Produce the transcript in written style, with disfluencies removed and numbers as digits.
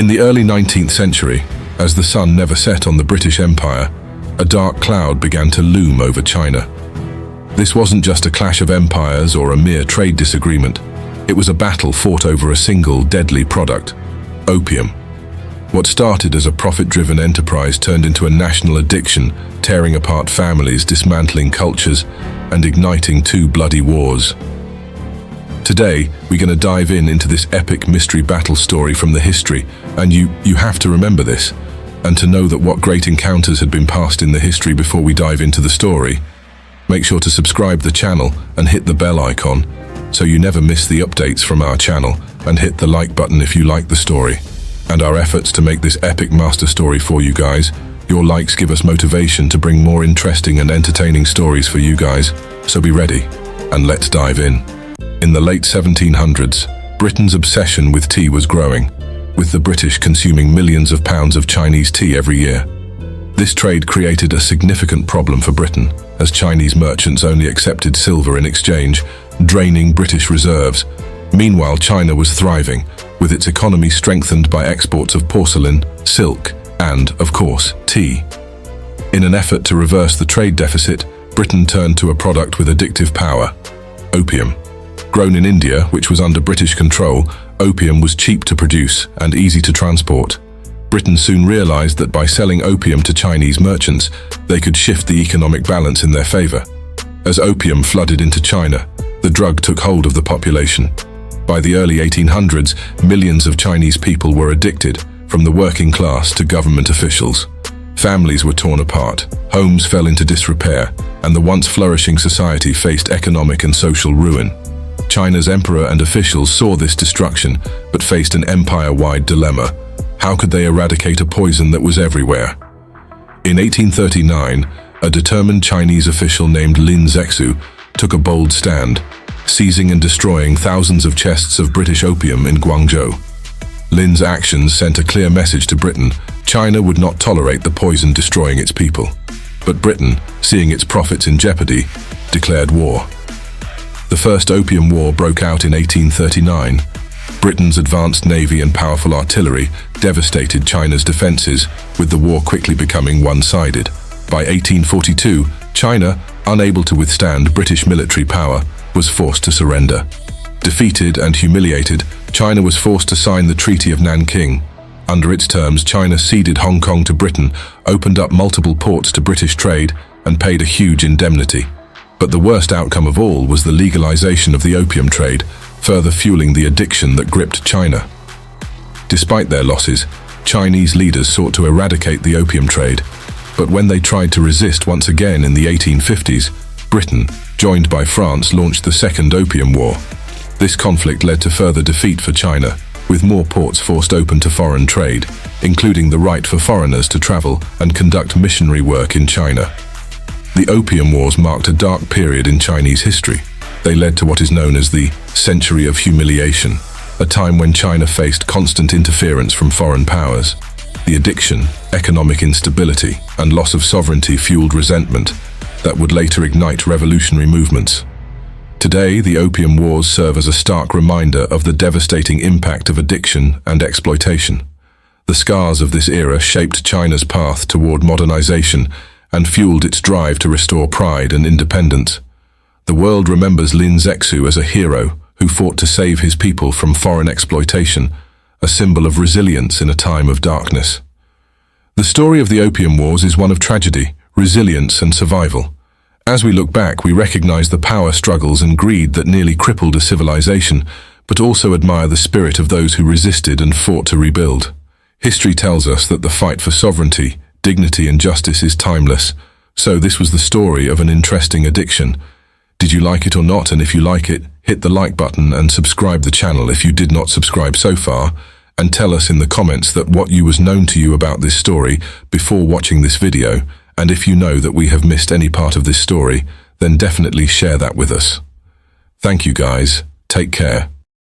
In the early 19th century, as the sun never set on the British Empire, a dark cloud began to loom over China. This wasn't just a clash of empires or a mere trade disagreement. It was a battle fought over a single deadly product: opium. What started as a profit-driven enterprise turned into a national addiction, tearing apart families, dismantling cultures, and igniting two bloody wars. Today, we're going to dive into this epic mystery battle story from the history, and you have to remember this, and to know that what great encounters had been passed in the history before we dive into the story. Make sure to subscribe the channel and hit the bell icon so you never miss the updates from our channel, and hit the like button if you like the story and our efforts to make this epic master story for you guys. Your likes give us motivation to bring more interesting and entertaining stories for you guys, so be ready and let's dive in. In the late 1700s, Britain's obsession with tea was growing, with the British consuming millions of pounds of Chinese tea every year. This trade created a significant problem for Britain, as Chinese merchants only accepted silver in exchange, draining British reserves. Meanwhile, China was thriving, with its economy strengthened by exports of porcelain, silk, and, of course, tea. In an effort to reverse the trade deficit, Britain turned to a product with addictive power: opium. Grown in India, which was under British control, opium was cheap to produce and easy to transport. Britain soon realized that by selling opium to Chinese merchants, they could shift the economic balance in their favor. As opium flooded into China, the drug took hold of the population. By the early 1800s, millions of Chinese people were addicted, from the working class to government officials. Families were torn apart, homes fell into disrepair, and the once flourishing society faced economic and social ruin. China's emperor and officials saw this destruction, but faced an empire-wide dilemma. How could they eradicate a poison that was everywhere? In 1839, a determined Chinese official named Lin Zexu took a bold stand, seizing and destroying thousands of chests of British opium in Guangzhou. Lin's actions sent a clear message to Britain: China would not tolerate the poison destroying its people. But Britain, seeing its profits in jeopardy, declared war. The First Opium War broke out in 1839. Britain's advanced navy and powerful artillery devastated China's defenses, with the war quickly becoming one-sided. By 1842, China, unable to withstand British military power, was forced to surrender. Defeated and humiliated, China was forced to sign the Treaty of Nanking. Under its terms, China ceded Hong Kong to Britain, opened up multiple ports to British trade, and paid a huge indemnity. But the worst outcome of all was the legalization of the opium trade, further fueling the addiction that gripped China. Despite their losses, Chinese leaders sought to eradicate the opium trade, but when they tried to resist once again in the 1850s, Britain, joined by France, launched the Second Opium War. This conflict led to further defeat for China, with more ports forced open to foreign trade, including the right for foreigners to travel and conduct missionary work in China. The Opium Wars marked a dark period in Chinese history. They led to what is known as the Century of Humiliation, a time when China faced constant interference from foreign powers. The addiction, economic instability, and loss of sovereignty fueled resentment that would later ignite revolutionary movements. Today, the Opium Wars serve as a stark reminder of the devastating impact of addiction and exploitation. The scars of this era shaped China's path toward modernization and fueled its drive to restore pride and independence. The world remembers Lin Zexu as a hero who fought to save his people from foreign exploitation, a symbol of resilience in a time of darkness. The story of the Opium Wars is one of tragedy, resilience, and survival. As we look back, we recognize the power struggles and greed that nearly crippled a civilization, but also admire the spirit of those who resisted and fought to rebuild. History tells us that the fight for sovereignty, dignity, and justice is timeless, so this was the story of an interesting addiction. Did you like it or not? And if you like it, hit the like button and subscribe the channel if you did not subscribe so far, and tell us in the comments that what was known to you about this story before watching this video, and if you know that we have missed any part of this story, then definitely share that with us. Thank you guys, take care.